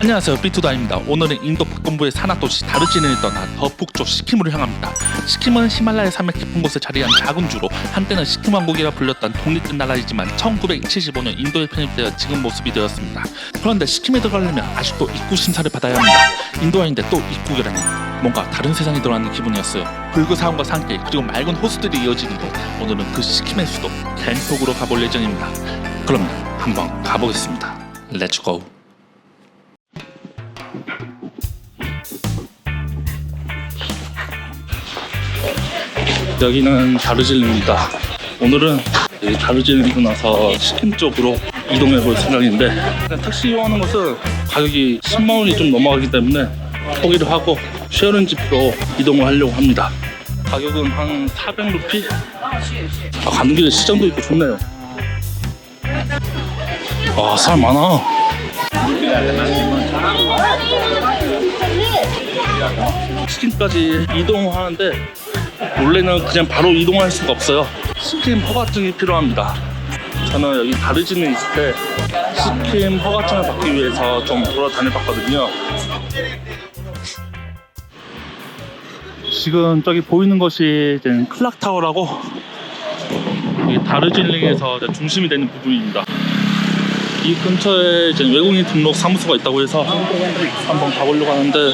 안녕하세요, 삐투다입니다. 오늘은 인도 북동부의 산악도시 다르지린을 떠나 더 북쪽 시킴으로 향합니다. 시킴은 히말라야 산맥 깊은 곳에 자리한 작은 주로 한때는 시킴 왕국이라 불렸던 독립된 나라이지만 1975년 인도에 편입되어 지금 모습이 되었습니다. 그런데 시킴에 들어가려면 아직도 입국 심사를 받아야 합니다. 인도아인데 또 입국이라니 뭔가 다른 세상에 들어가는 기분이었어요. 불교사원과 산길 그리고 맑은 호수들이 이어지는 곳, 오늘은 그 시킴의 수도 갱톡으로 가볼 예정입니다. 그럼 한번 가보겠습니다. 렛츠고. 여기는 다르질린입니다. 오늘은 다르질리고 나서 시킴 쪽으로 이동해 볼 생각인데, 택시 이용하는 것은 가격이 10만 원이 좀 넘어가기 때문에 포기를 하고 쉐어링 지프로 이동을 하려고 합니다. 가격은 한 400루피? 가는 길에 시장도 있고 좋네요. 와, 사람 많아. 시킴까지 이동하는데 원래는 그냥 바로 이동할 수가 없어요. 시킴 허가증이 필요합니다. 저는 여기 다르지린에 있을 때 시킴 허가증을 받기 위해서 좀 돌아다녀봤거든요. 지금 저기 보이는 것이 이제 클락타워라고, 이 다르질린에서 중심이 되는 부분입니다. 이 근처에 이제 외국인 등록 사무소가 있다고 해서 한번 가보려고 하는데,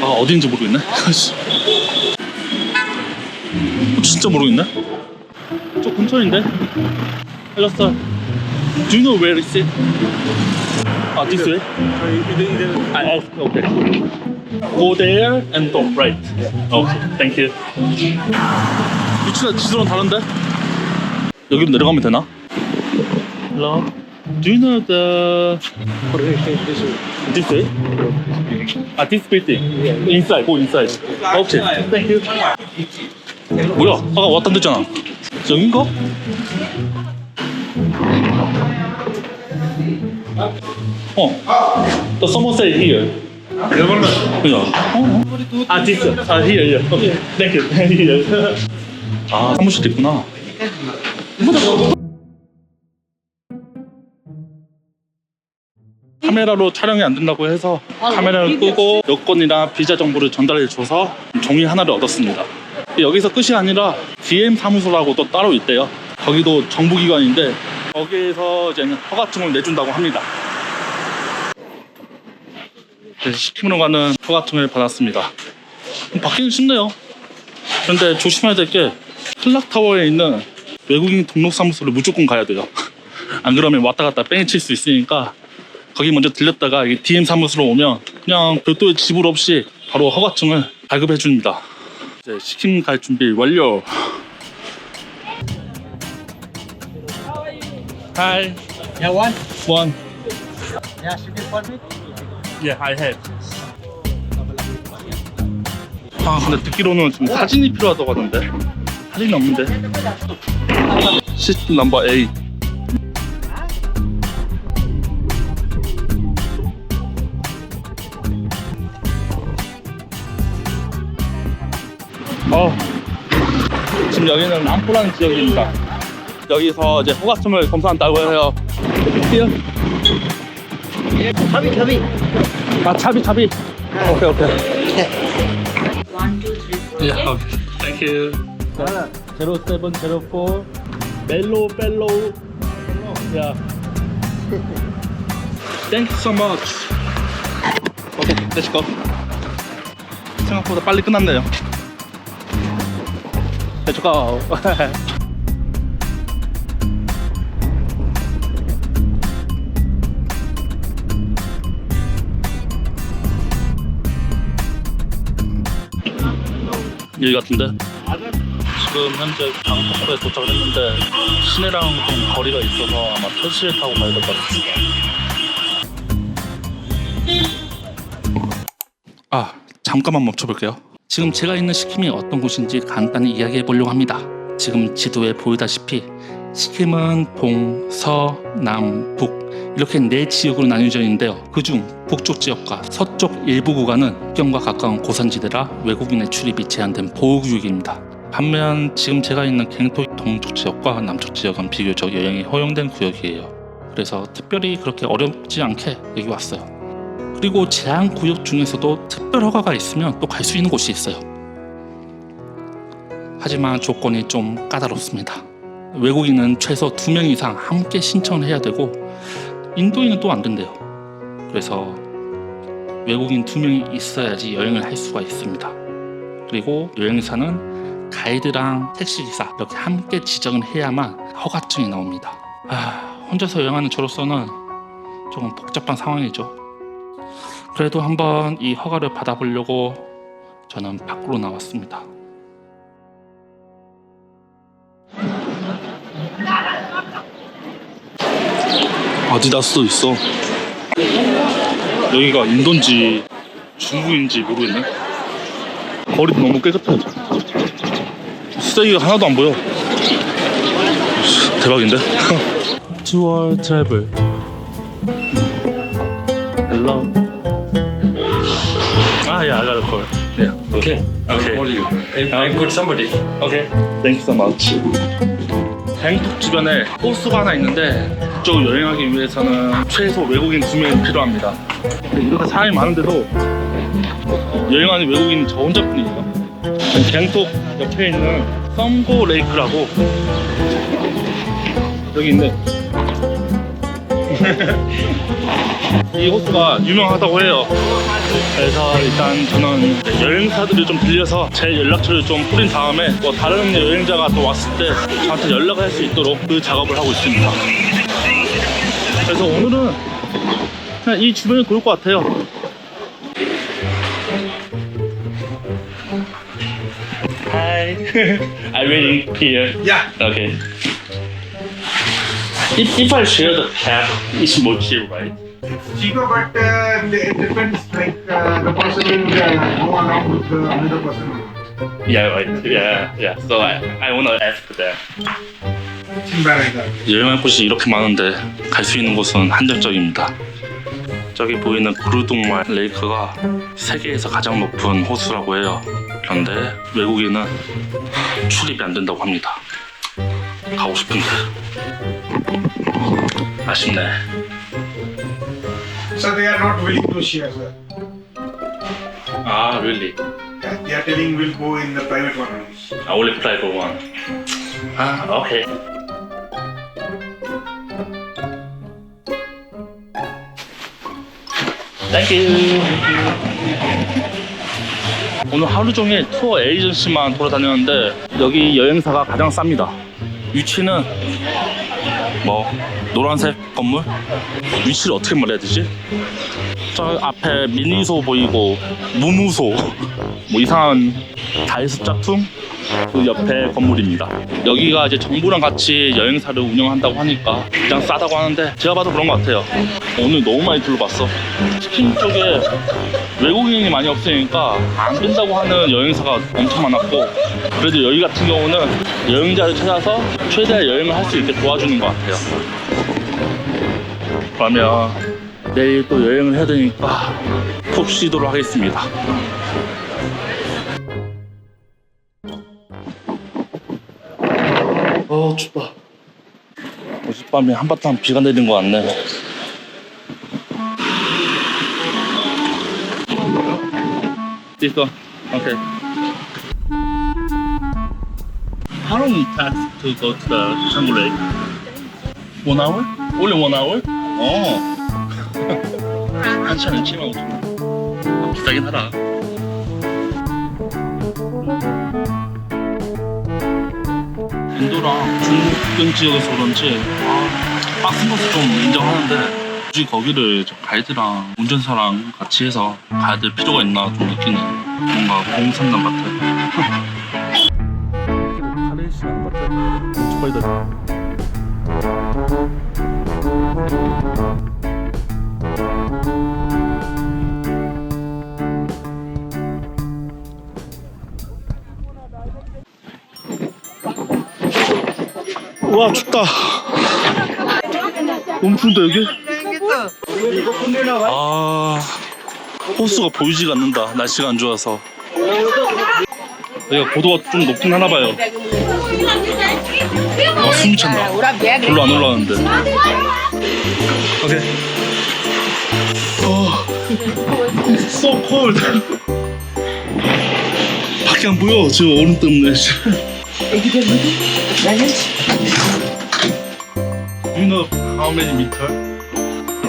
어딘지 모르겠네. 진짜 모르겠네. 저 근처인데. Hello sir, do you know where is it? This way? Okay. Go there and go right. Okay, thank you. 위치가 지도랑 다른데? 여기로 내려가면 되나? Hello. Do you know the this way? This building. Inside. Go inside. Okay. Thank you. 뭐야? 아까 왔다 됐잖아. 여긴가? The someone say here. 그냥. This. Here. Okay. Thank you. Here. 사무실도 있구나. 카메라로 촬영이 안 된다고 해서 카메라를 끄고 여권이나 비자 정보를 전달해줘서 종이 하나를 얻었습니다. 여기서 끝이 아니라 DM 사무소라고 또 따로 있대요. 거기도 정부기관인데 거기에서 이제 허가증을 내준다고 합니다. 그래서 시킴으로 가는 허가증을 받았습니다. 받기는 쉽네요. 그런데 조심해야 될 게 클락타워에 있는 외국인 등록 사무소를 무조건 가야 돼요. 안 그러면 왔다 갔다 뺑이 칠 수 있으니까 거기 먼저 들렸다가 DM 사무소로 오면 그냥 별도의 지불 없이 바로 허가증을 발급해 줍니다. 이제 시킴 갈 준비 완료. Hi. Yeah, one. One. Yeah, shipping permit. Yeah, I have. 근데 듣기로는 지금 사진이 필요하다고 하던데. 사진이 없는데. 시스템 넘버 A. 지금 여기는 람포라는 지역입니다. 여기서 이제 허가증을 검사한다고 해요. here? Chabi. 차비. 오케이. 1, 2, 3, 4. Yeah, okay. Thank you. 0704 멜로우. Yeah. Thank you so much. Okay, let's go. 생각보다 빨리 끝났네요. Let's go. 여기 같은데? 지금 현재 방콕에 도착을 했는데 시내랑 좀 거리가 있어서 아마 택시를 타고 가야 될 것 같습니다. 잠깐만 멈춰볼게요. 지금 제가 있는 시킴이 어떤 곳인지 간단히 이야기해 보려고 합니다. 지금 지도에 보이다시피 시킴은 동, 서, 남, 북 이렇게 4지역으로 나뉘어져 있는데요. 그중 북쪽 지역과 서쪽 일부 구간은 국경과 가까운 고산지대라 외국인의 출입이 제한된 보호구역입니다. 반면 지금 제가 있는 갱톡 동쪽 지역과 남쪽 지역은 비교적 여행이 허용된 구역이에요. 그래서 특별히 그렇게 어렵지 않게 여기 왔어요. 그리고 제한 구역 중에서도 특별 허가가 있으면 또 갈 수 있는 곳이 있어요. 하지만 조건이 좀 까다롭습니다. 외국인은 최소 2명 이상 함께 신청을 해야 되고 인도인은 또 안 된대요. 그래서 외국인 2명이 있어야지 여행을 할 수가 있습니다. 그리고 여행사는 가이드랑 택시기사 이렇게 함께 지정을 해야만 허가증이 나옵니다. 혼자서 여행하는 저로서는 조금 복잡한 상황이죠. 그래도 한번 이 허가를 받아보려고 저는 밖으로 나왔습니다. 아디다스도 있어. 여기가 인도인지 중국인지 모르겠네. 거리도 너무 깨끗해. 쓰레기가 하나도 안 보여. 대박인데? 투어 트래블. Hello. Yeah, I got a call. Yeah. Okay. Okay. Call you. I got somebody. Okay. Thank you so much. 뱅콕 주변에 호수가 하나 있는데 그쪽 여행하기 위해서는 최소 외국인 2명이 필요합니다. 이렇게 사람이 많은데도 여행하는 외국인 저 혼자뿐이에요. 뱅콕 옆에 있는 썸고 레이크라고 여기 있네. 이 호수가 유명하다고 해요. 그래서 일단 저는 여행사들을 좀 들려서 제 연락처를 좀 뿌린 다음에 뭐 다른 여행자가 또 왔을 때 저한테 연락을 할 수 있도록 그 작업을 하고 있습니다. 그래서 오늘은 그냥 이 주변을 돌 것 같아요. Hi, I'm waiting here. Yeah. Okay. If I share the path, it's more cheap, right? Cheaper, but it depends. Like the person will go along with the another person. Yeah, right. Yeah. So I wanna ask them. 신발이다. 여행할 곳이 이렇게 많은데 갈 수 있는 곳은 한정적입니다. 저기 보이는 구르둥말 레이크가 세계에서 가장 높은 호수라고 해요. 그런데 외국인은 출입이 안 된다고 합니다. 가고 싶은데 아쉽네. So they are not willing to share, sir. 아, really? They are telling we'll go in the private one only. I only play for one. 아, okay. Thank you. 오늘 하루 종일 투어 에이전시만 돌아다녔는데 여기 여행사가 가장 쌉니다. 위치는 뭐 노란색 건물? 위치를 어떻게 말해야 되지? 저 앞에 미니소 보이고 무무소 뭐 이상한 다이소 짝퉁 그 옆에 건물입니다. 여기가 이제 정부랑 같이 여행사를 운영한다고 하니까 그냥 싸다고 하는데 제가 봐도 그런 것 같아요. 오늘 너무 많이 둘러봤어. 치킨 쪽에 외국인이 많이 없으니까 안 된다고 하는 여행사가 엄청 많았고 그래도 여기 같은 경우는 여행자를 찾아서 최대한 여행을 할 수 있게 도와주는 것 같아요. 그러면 내일 또 여행을 해야 되니까 푹 쉬도록 하겠습니다. 춥다. 어젯밤에 한바탕 비가 내린 것 같네. This one? Okay. How long it takes to go to the Canggu Lake? 1 hour? Only 1 hour? 한 시간에 75,000원. 비싸긴 하다. 인도랑 중국 지역에서 그런지 빡센 것도 좀 인정하는데 굳이 거기를 가이드랑 운전사랑 같이 해서 가야 될 필요가 있나 좀 느끼네. 뭔가 공산당 같아. 카레 시간 같아. 스파이더. 와 춥다. 너무 추운데 여기? 아 호수가 보이지가 않는다. 날씨가 안 좋아서. 여기가 고도가 좀 높긴 하나 봐요. 와 숨이 찬다. 별로 안 올라왔는데. 오케이. So cold. 밖에 안 보여. 지금 얼음 때문에. You know how many meter?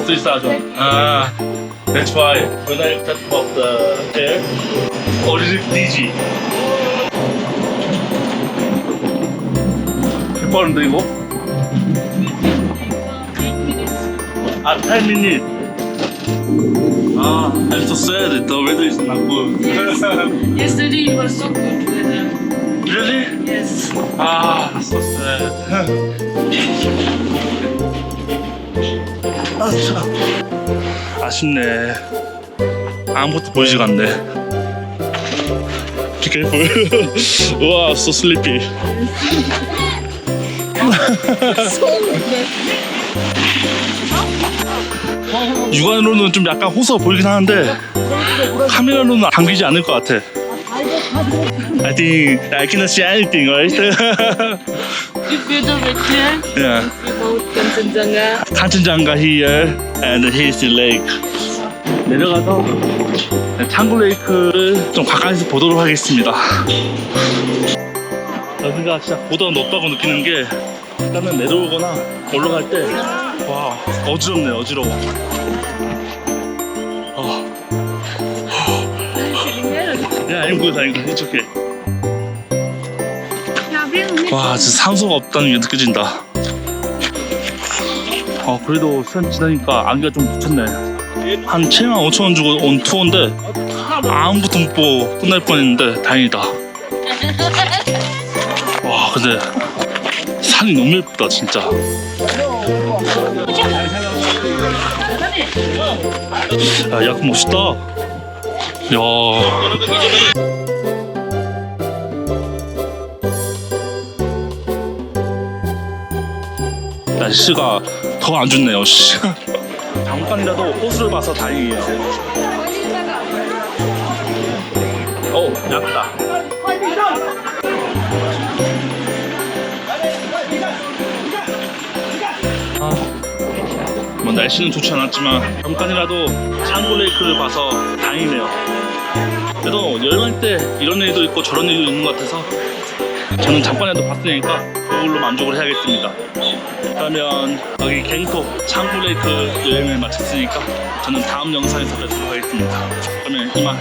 3,000. Ah, that's why when I talk about the air, already dizzy. 몇 빠른데 이거? 10 minutes. I'm so sad. The weather is not good. Yesterday it was so good weather. Really? Yes. So sad. 아쉽네. 아무것도 보이지가 않네. Be careful. 우와, so sleepy. 육안으로는 좀 약간 호수가 보이긴 하는데 카메라로는 담기지 않을 것 같아. I think I cannot see anything, right? If you don't clear, Yeah. about Kanchenjunga. Kanchenjunga here and here's the lake. 내려가서 창구 레이크를 좀 가까이서 보도록 하겠습니다. 여기가 진짜 보다 높다고 느끼는 게 일단은 내려오거나 올라갈 때 와 어지럽네 어지러워. 야 I'm good. It's okay. 와 진짜 산소가 없다는 게 느껴진다. 그래도 시간 지나니까 안개가 좀 붙었네. 한 75,000원 주고 온 투어인데 아무것도 못 보고 끝날 뻔했는데 다행이다. 와 근데 산이 너무 예쁘다 진짜. 야 야구 멋있다. 야. 날씨가 더 안 좋네요. 씨. 잠깐이라도 호수를 봐서 다행이에요. 약다. 뭐 날씨는 좋지 않았지만 잠깐이라도 창고레이크를 봐서 다행이네요. 그래도 여행할 때 이런 일도 있고 저런 일도 있는 것 같아서 저는 잠깐이라도 봤으니까 그걸로 만족을 해야겠습니다. 그러면 여기 갱톡 창고레이크 여행을 마쳤으니까 저는 다음 영상에서 뵙도록 하겠습니다. 그러면 이만.